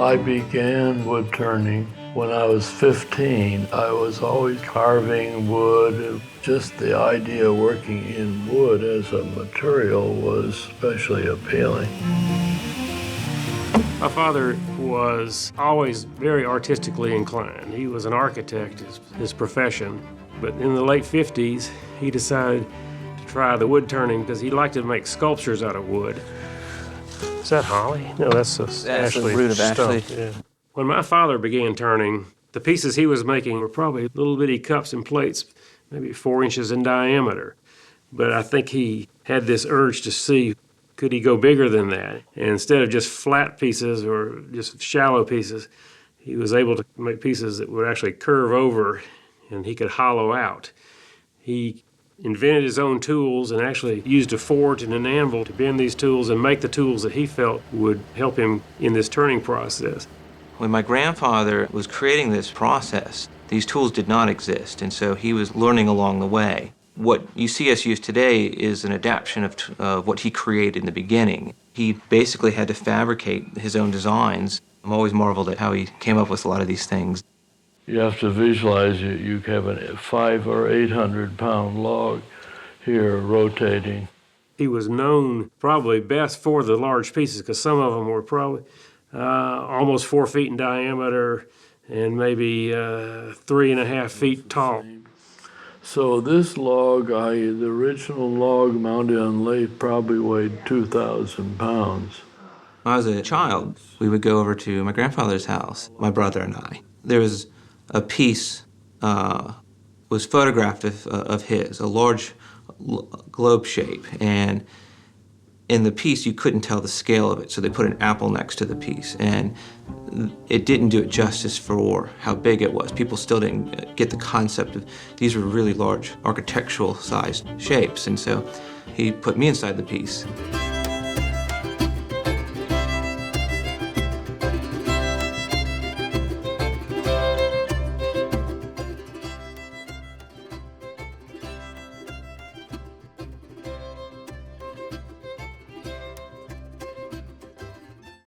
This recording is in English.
I began wood turning when I was 15. I was always carving wood. Just the idea of working in wood as a material was especially appealing. My father was always very artistically inclined. He was an architect, his profession. But in the late 50s, he decided to try the wood turning because he liked to make sculptures out of wood. Is that holly? No, that's the root of Ashley. Yeah. When my father began turning, the pieces he was making were probably little bitty cups and plates, maybe 4 inches in diameter. But I think he had this urge to see, could he go bigger than that? And instead of just flat pieces or just shallow pieces, he was able to make pieces that would actually curve over and he could hollow out. He invented his own tools and actually used a forge and an anvil to bend these tools and make the tools that he felt would help him in this turning process. When my grandfather was creating this process, these tools did not exist, and so he was learning along the way. What you see us use today is an adaptation of what he created in the beginning. He basically had to fabricate his own designs. I'm always marveled at how he came up with a lot of these things. You have to visualize you have a 500 or 800 pound log here rotating. He was known probably best for the large pieces because some of them were probably almost 4 feet in diameter and maybe 3.5 feet tall. So this log, the original log mounted on lathe probably weighed 2,000 pounds. When I was a child, we would go over to my grandfather's house, my brother and I. There was a piece was photographed of his, a large globe shape, and in the piece you couldn't tell the scale of it, so they put an apple next to the piece, and it didn't do it justice for how big it was. People still didn't get the concept of these were really large architectural sized shapes, and so he put me inside the piece.